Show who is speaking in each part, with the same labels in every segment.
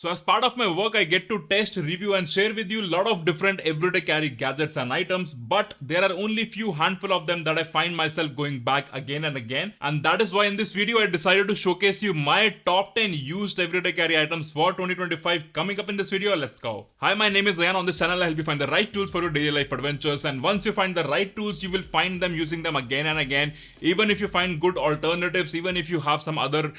Speaker 1: So as part of my work, I get to test, review and share with you a lot of different everyday carry gadgets and items, but there are only few handful of them that I find myself going back again and again. And that is why in this video, I decided to showcase you my top 10 used everyday carry items for 2025. Coming up in this video, let's go. Hi, my name is Ayan. On this channel, I help you find the right tools for your daily life adventures. And once you find the right tools, you will find them using them again and again. Even if you find good alternatives, even if you have some other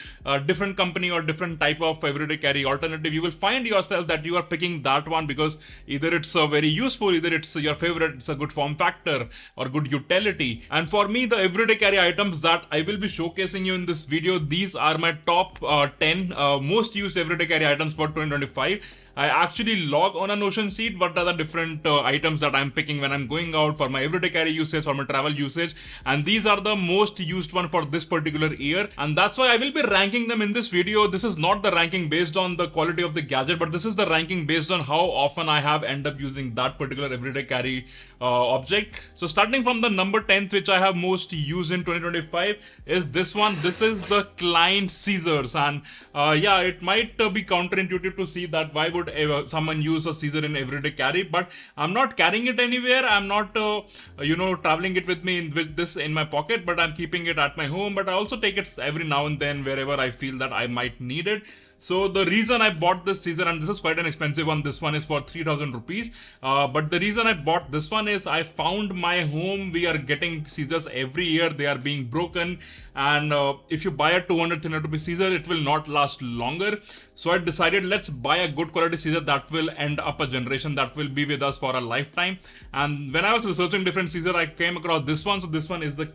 Speaker 1: different company or different type of everyday carry alternative, you will find yourself that you are picking that one because either it's very useful, either it's your favorite, it's a good form factor or good utility. And for me, the everyday carry items that I will be showcasing you in this video, these are my top 10 most used everyday carry items for 2025. I actually log on a Notion sheet what are the different items that I'm picking when I'm going out for my everyday carry usage or my travel usage, and these are the most used one for this particular year, and that's why I will be ranking them in this video. This is not the ranking based on the quality of the gadget, but this is the ranking based on how often I have end up using that particular everyday carry object. So starting from the number 10th, which I have most used in 2025, is this one. This is the Klein scissors, and yeah, it might be counterintuitive to see that why would someone use a scissor in everyday carry, but I'm not carrying it anywhere. I'm not traveling it with me with this in my pocket, but I'm keeping it at my home. But I also take it every now and then wherever I feel that I might need it. So the reason I bought this scissor, and this is quite an expensive one, this one is for 3,000 rupees. But the reason I bought this one is I found my home, we are getting scissors every year, they are being broken. And if you buy a 200, 300 rupee scissor, it will not last longer. So I decided let's buy a good quality scissor that will end up a generation, that will be with us for a lifetime. And when I was researching different scissor, I came across this one. So this one is the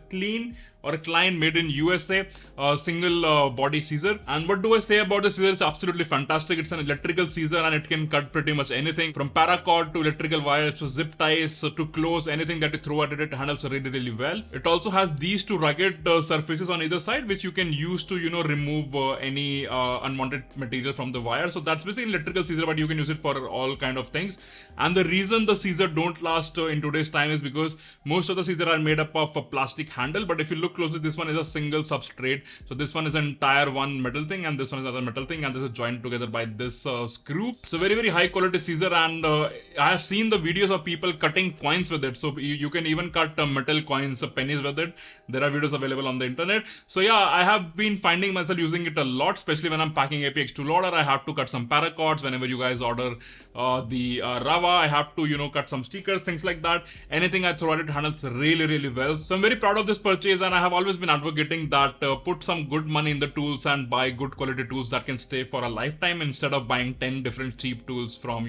Speaker 1: Klein made in USA, single body scissor. And what do I say about the scissor? It's absolutely fantastic. It's an electrical scissor and it can cut pretty much anything from paracord to electrical wires to zip ties to clothes. Anything that you throw at it, it handles really well. It also has these two rugged surfaces on either side, which you can use to remove any unwanted material from the wire. So that's basically electrical scissor, but you can use it for all kind of things. And the reason the scissor don't last in today's time is because most of the scissors are made up of a plastic handle, but if you look closely, this one is a single substrate. So this one is an entire one metal thing, and this one is another metal thing, and this is joined together by this screw. So very high quality scissor, and I have seen the videos of people cutting coins with it. So you can even cut metal coins, pennies with it. There are videos available on the internet. So yeah, I have been finding myself using it a lot, especially when I'm packing APX2 loader. I have to cut some paracords whenever you guys order the Rava. I have to cut some stickers, things like that. Anything I throw at it handles really well. So I'm very proud of this purchase, and I have always been advocating that put some good money in the tools and buy good quality tools that can stay for a lifetime instead of buying 10 different cheap tools from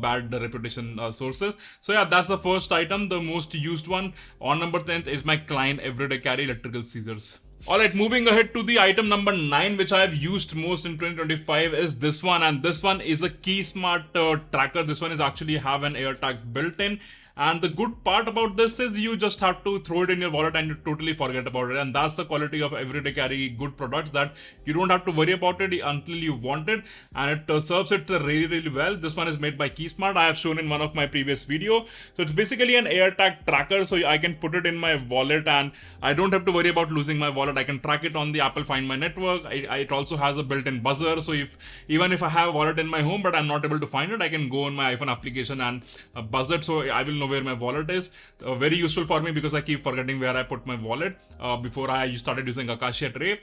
Speaker 1: bad reputation sources. So yeah, that's the first item, the most used one. On number 10th is my Klein everyday carry electrical scissors. Alright, moving ahead to the item number 9, which I have used most in 2025, is this one, and this one is a KeySmart tracker. This one is actually have an AirTag built in. And the good part about this is you just have to throw it in your wallet and you totally forget about it. And that's the quality of everyday carry good products, that you don't have to worry about it until you want it. And it serves it really well. This one is made by KeySmart. I have shown in one of my previous video. So it's basically an AirTag tracker. So I can put it in my wallet and I don't have to worry about losing my wallet. I can track it on the Apple Find My network. It also has a built-in buzzer. So even if I have a wallet in my home but I'm not able to find it, I can go on my iPhone application and buzz it. So I will know where my wallet is. Very useful for me because I keep forgetting where I put my wallet before I started using Akashia Tray.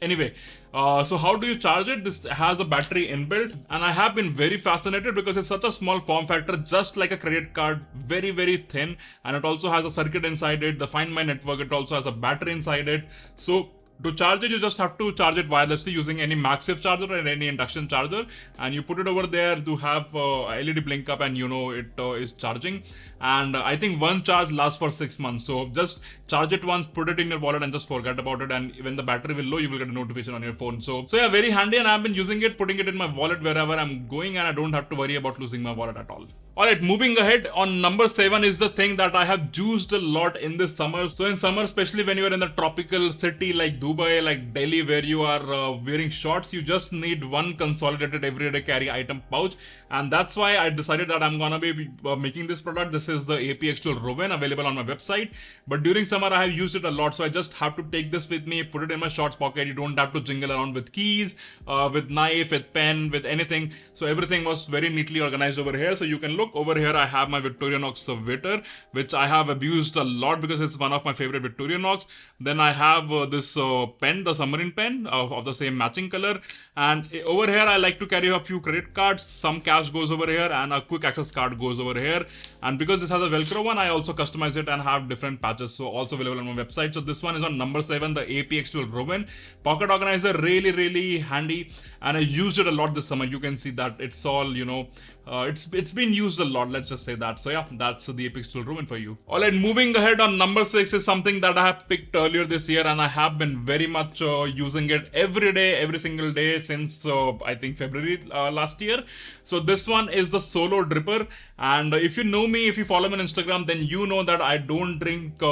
Speaker 1: Anyway, so how do you charge it? This has a battery inbuilt, and I have been very fascinated because it's such a small form factor, just like a credit card, very thin, and it also has a circuit inside it, the Find My network. It also has a battery inside it. So to charge it, you just have to charge it wirelessly using any MagSafe charger or any induction charger, and you put it over there to have LED blink up, and it is charging. And I think one charge lasts for 6 months. So just charge it once, put it in your wallet, and just forget about it. And when the battery will low, you will get a notification on your phone. So yeah, very handy, and I've been using it, putting it in my wallet wherever I'm going, and I don't have to worry about losing my wallet at all. Alright, moving ahead, on number 7 is the thing that I have used a lot in this summer. So in summer, especially when you are in the tropical city like Dubai, like Delhi, where you are wearing shorts, you just need one consolidated everyday carry item pouch. And that's why I decided that I'm gonna be making this product. This is the APX tool Rowan, available on my website. But during summer, I have used it a lot. So I just have to take this with me, put it in my shorts pocket. You don't have to jingle around with keys, with knife, with pen, with anything. So everything was very neatly organized over here. So you can look over here. I have my Victorinox waiter, which I have abused a lot because it's one of my favorite Victorinox. Then I have this pen, the submarine pen of the same matching color. And over here, I like to carry a few credit cards. Some cash goes over here and a quick access card goes over here. And because this has a Velcro one, I also customize it and have different patches. So also available on my website. So this one is on number 7, the APX tool Rowan. Pocket organizer, really, really handy. And I used it a lot this summer. You can see that it's all, it's been used a lot, let's just say that. So yeah, that's the Apex tool Rowan for you. Alright, moving ahead, on number 6 is something that I have picked earlier this year, and I have been very much using it every day, every single day since I think February last year. So this one is the Solo Dripper, and if you know me, if you follow me on Instagram, then you know that I don't drink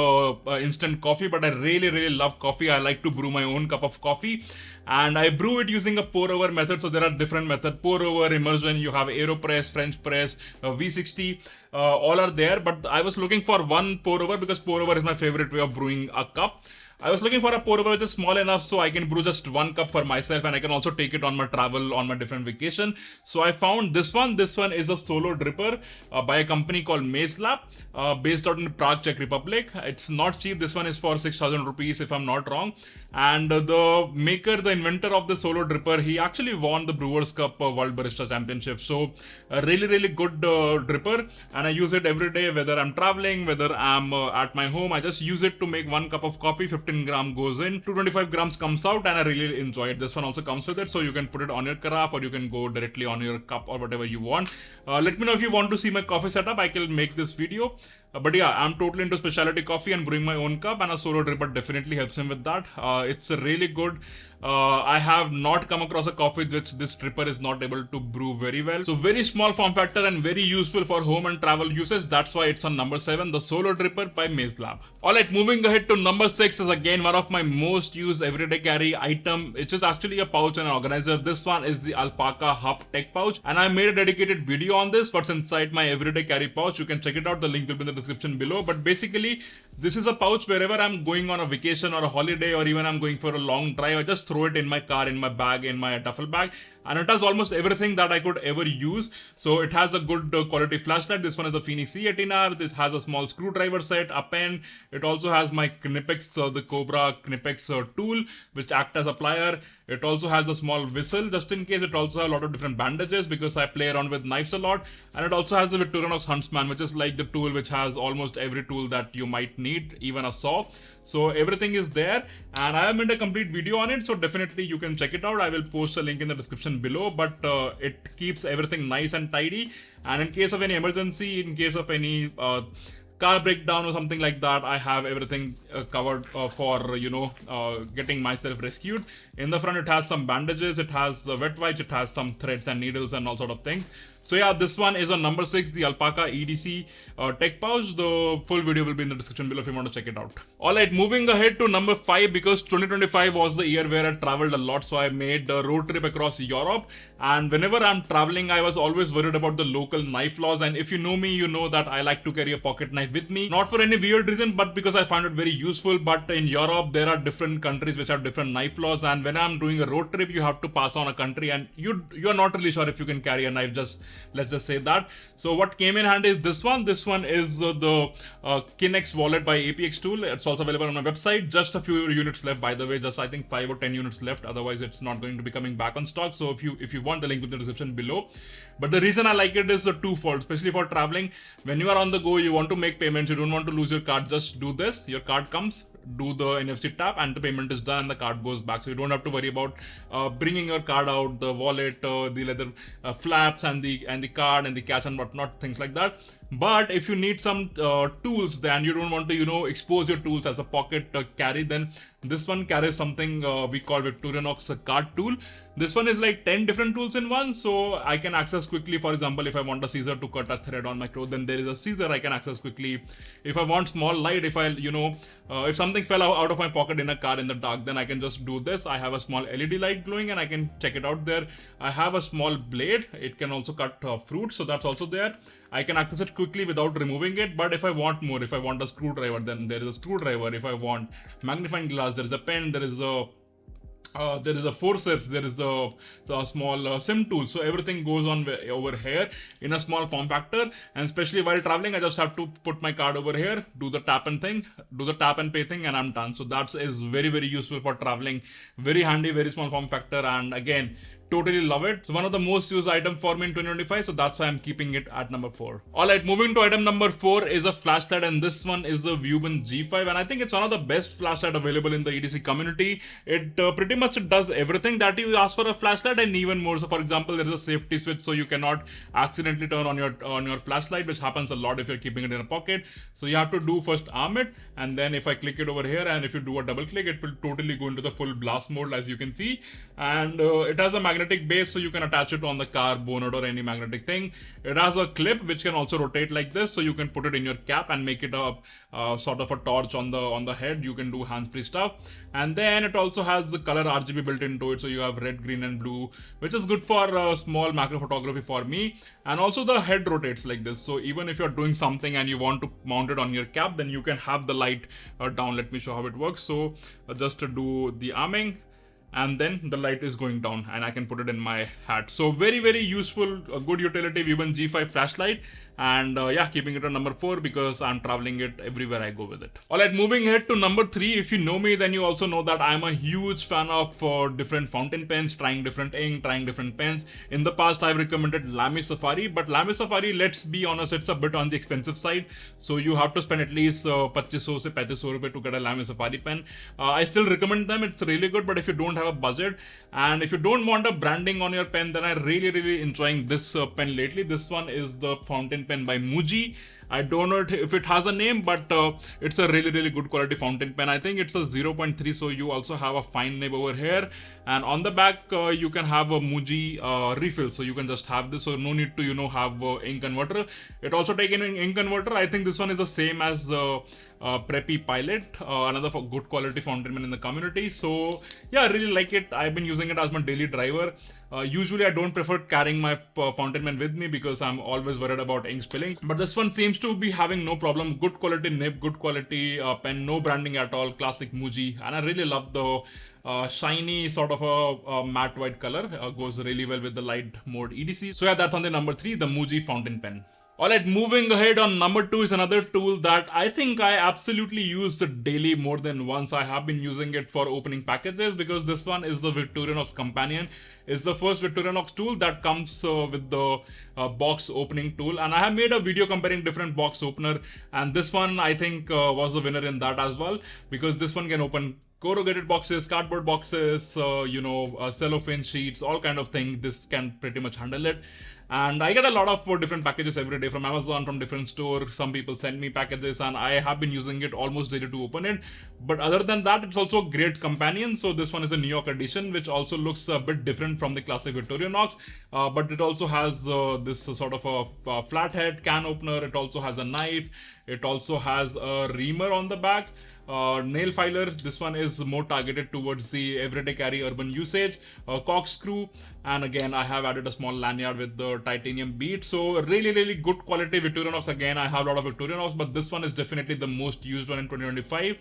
Speaker 1: instant coffee, but I really, really love coffee. I like to brew my own cup of coffee, and I brew it using a pour over method. So there are different methods: pour over, immersion, you have AeroPress, French press, V60, all are there. But I was looking for one pour over because pour over is my favorite way of brewing a cup. I was looking for a pour over which is small enough so I can brew just one cup for myself, and I can also take it on my travel, on my different vacation. So I found this one. This one is a Solo Dripper by a company called Maze Lab, based out in Prague, Czech Republic. It's not cheap. This one is for 6,000 rupees if I'm not wrong. And the maker, the inventor of the Solo Dripper, he actually won the Brewers Cup World Barista Championship. So a really, really good dripper, and I use it every day, whether I'm traveling, whether I'm at my home. I just use it to make one cup of coffee. 15 gram goes in, 225 grams comes out, and I really enjoy it. This one also comes with it, so you can put it on your carafe or you can go directly on your cup or whatever you want. Let me know if you want to see my coffee setup. I can make this video. But yeah, I'm totally into specialty coffee and brewing my own cup, and a Solo Dripper definitely helps him with that. It's really good. I have not come across a coffee which this dripper is not able to brew very well. So very small form factor and very useful for home and travel uses. That's why it's on number 7, the Solo Dripper by Maze Lab. Alright, moving ahead to number 6 is again one of my most used everyday carry item, which is actually a pouch and an organizer. This one is the Alpaca Hub Tech Pouch, and I made a dedicated video on this, what's inside my everyday carry pouch. You can check it out. The link will be in the description below. But basically, this is a pouch wherever I'm going on a vacation or a holiday, or even I'm going for a long drive. I just throw it in my car, in my bag, in my duffel bag, and it has almost everything that I could ever use. So it has a good quality flashlight. This one is the Phoenix C18R. This has a small screwdriver set, a pen. It also has my Knipex, the Cobra Knipex tool, which act as a plier. It also has the small whistle just in case. It also has a lot of different bandages because I play around with knives a lot. And it also has the Victorinox Huntsman, which is like the tool which has almost every tool that you might need, even a saw. So everything is there, and I have made a complete video on it, so definitely you can check it out. I will post a link in the description below, but it keeps everything nice and tidy. And in case of any emergency, in case of any car breakdown or something like that, I have everything covered for getting myself rescued. In the front, it has some bandages, it has wet wipes, it has some threads and needles and all sort of things. So yeah, this one is on number 6, the Alpaca EDC Tech Pouch. The full video will be in the description below if you want to check it out. Alright, moving ahead to number 5, because 2025 was the year where I traveled a lot. So I made a road trip across Europe, and whenever I'm traveling, I was always worried about the local knife laws. And if you know me, you know that I like to carry a pocket knife with me, not for any weird reason, but because I find it very useful. But in Europe, there are different countries which have different knife laws, and when I'm doing a road trip, you have to pass on a country, and you are not really sure if you can carry a knife, let's just say that. So what came in handy is this one. This one is the Kinex wallet by APX tool. It's also available on my website. Just a few units left, by the way, just I think 5 or 10 units left. Otherwise, it's not going to be coming back on stock. So if you want, the link in the description below. But the reason I like it is twofold, especially for traveling. When you are on the go, you want to make payments, you don't want to lose your card, just do this. Your card comes, do the NFC tap, and the payment is done, the card goes back. So you don't have to worry about bringing your card out, the wallet, the leather flaps, and the card and the cash and whatnot, things like that. But if you need some tools, then you don't want to, you know, expose your tools as a pocket carry, then this one carries something we call Victorinox card tool. This one is like 10 different tools in one, so I can access quickly. For example, if I want a scissor to cut a thread on my clothes, then there is a scissor I can access quickly. If I want small light, if I, you know, if something fell out of my pocket in a car in the dark, then I can just do this. I have a small LED light glowing and I can check it out there. I have a small blade. It can also cut fruit, so that's also there. I can access it quickly without removing it. But if I want more, if I want a screwdriver, then there is a screwdriver. If I want magnifying glass, there is a pen, there is a forceps, there is a small sim tool. So everything goes on over here in a small form factor, and especially while traveling, I just have to put my card over here, do the tap and pay thing, and I'm done. So that is very, very useful for traveling. Very handy, very small form factor, and again, totally love it. It's one of the most used item for me in 2025, so that's why I'm keeping it at number 4. Alright, moving to item number 4 is a flashlight, and this one is the Vubin G5, and I think it's one of the best flashlight available in the EDC community. It pretty much does everything that you ask for a flashlight and even more. So for example, there is a safety switch, so you cannot accidentally turn on your flashlight, which happens a lot if you're keeping it in a pocket. So you have to do first arm it, and then if I click it over here, and if you do a double click, it will totally go into the full blast mode, as you can see. And it has a magnetic base, so you can attach it on the car bonnet or any magnetic thing. It has a clip which can also rotate like this, so you can put it in your cap and make it a sort of a torch on the head. You can do hands-free stuff. And then it also has the color RGB built into it, so you have red, green and blue, which is good for small macro photography for me. And also the head rotates like this, so even if you're doing something and you want to mount it on your cap, then you can have the light down. Let me show how it works. So just to do the arming, and then the light is going down and I can put it in my hat. So very, very useful, good utility Vubin G5 flashlight. And yeah, keeping it on number 4 because I'm traveling it everywhere I go with it. Alright, moving ahead to number 3. If you know me, then you also know that I'm a huge fan of different fountain pens, trying different ink, trying different pens. In the past, I've recommended Lamy Safari, but Lamy Safari, let's be honest, it's a bit on the expensive side. So you have to spend at least 2500 se 3500 rupees to get a Lamy Safari pen. I still recommend them, it's really good, but if you don't have a budget and if you don't want a branding on your pen, then I'm really enjoying this pen lately. This one is the fountain pen by Muji. I don't know if it has a name, but it's a really good quality fountain pen. I think it's a 0.3, so you also have a fine nib over here, and on the back you can have a Muji refill, so you can just have this, so no need to, you know, have ink converter. It also takes in ink converter. I think this one is the same as Preppy Pilot, another good quality fountain pen in the community. So yeah, I really like it. I've been using it as my daily driver. Usually I don't prefer carrying my fountain pen with me because I'm always worried about ink spilling, but this one seems to be having no problem. Good quality nib, good quality pen, no branding at all, classic Muji, and I really love the shiny sort of a matte white color. Goes really well with the light mode EDC. So yeah, that's on the number 3, the Muji fountain pen. Alright, moving ahead, on number 2 is another tool that I think I absolutely use daily more than once. I have been using it for opening packages because this one is the Victorinox Companion. It's the first Victorinox tool that comes with the box opening tool, and I have made a video comparing different box opener, and this one I think was the winner in that as well, because this one can open corrugated boxes, cardboard boxes, cellophane sheets, all kind of thing. This can pretty much handle it. And I get a lot of different packages every day from Amazon, from different stores. Some people send me packages and I have been using it almost daily to open it. But other than that, it's also a great companion. So this one is a New York edition, which also looks a bit different from the classic Victorinox. But it also has this sort of a flathead can opener. It also has a knife. It also has a reamer on the back. Nail filer, this one is more targeted towards the everyday carry urban usage. Corkscrew, and again I have added a small lanyard with the titanium bead. So really good quality Victorinox. Again, I have a lot of Victorinox, but this one is definitely the most used one in 2025.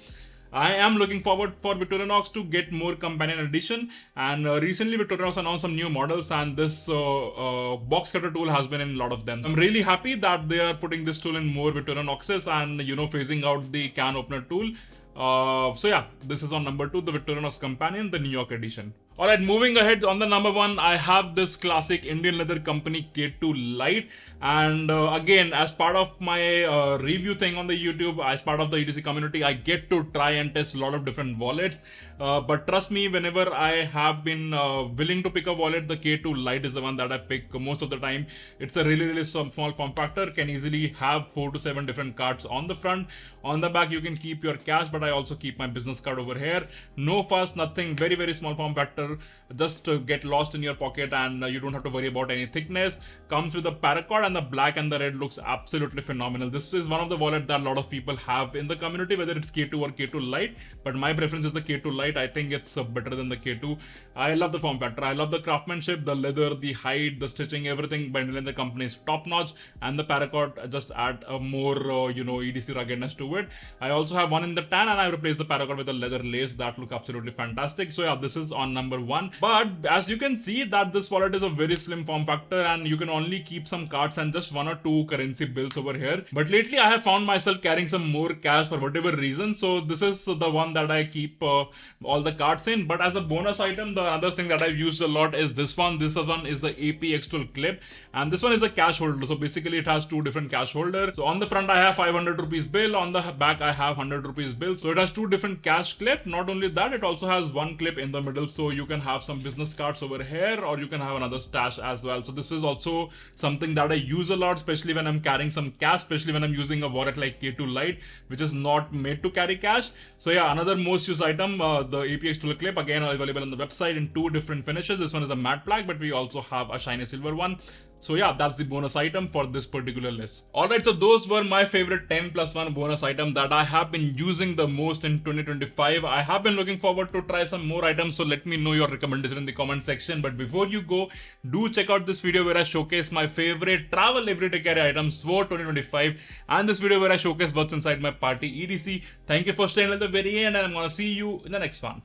Speaker 1: I am looking forward for Victorinox to get more companion edition, and recently Victorinox announced some new models, and this box cutter tool has been in a lot of them. I'm really happy that they are putting this tool in more Victorinoxes and phasing out the can opener tool. So yeah, this is on number 2, the Victorinox Companion, the New York edition. Alright, moving ahead, on the number 1, I have this classic Indian leather company K2 Lite. And again, as part of my review thing on the YouTube, as part of the EDC community, I get to try and test a lot of different wallets. But trust me, whenever I have been willing to pick a wallet, the K2 Lite is the one that I pick most of the time. It's a really small form factor, can easily have 4 to 7 different cards on the front. On the back you can keep your cash, but I also keep my business card over here. No fuss, nothing, very small form factor, just to get lost in your pocket, and you don't have to worry about any thickness. Comes with a paracord, and the black and the red looks absolutely phenomenal. This is one of the wallets that a lot of people have in the community, whether it's K2 or K2 Lite, but my preference is the K2 Lite. I think it's better than the K2. I love the form factor, I love the craftsmanship, the leather, the height, the stitching, everything by the company is top notch, and the paracord just add a more EDC ruggedness to it. I also have one in the tan, and I replaced the paracord with a leather lace that look absolutely fantastic. So yeah, this is on number 1. But as you can see that this wallet is a very slim form factor, and you can only keep some cards and just 1 or 2 currency bills over here. But lately I have found myself carrying some more cash for whatever reason, so this is the one that I keep all the cards in. But as a bonus item, the other thing that I've used a lot is this one. This one is the APX tool clip, and this one is the cash holder. So basically it has 2 different cash holders. So on the front I have 500 rupees bill, on the back I have 100 rupees bill. So it has 2 different cash clip. Not only that, it also has 1 clip in the middle, so you can have some business cards over here, or you can have another stash as well. So this is also something that I use a lot, especially when I'm carrying some cash, especially when I'm using a wallet like K2 Lite, which is not made to carry cash. So yeah, another most used item, the APX tool clip, again available on the website in 2 different finishes. This one is a matte black, but we also have a shiny silver one. So yeah, that's the bonus item for this particular list. Alright, so those were my favorite 10+1 bonus item that I have been using the most in 2025. I have been looking forward to try some more items, so let me know your recommendation in the comment section. But before you go, do check out this video where I showcase my favorite travel everyday carry items for 2025, and this video where I showcase what's inside my party EDC. Thank you for staying at the very end, and I'm gonna see you in the next one.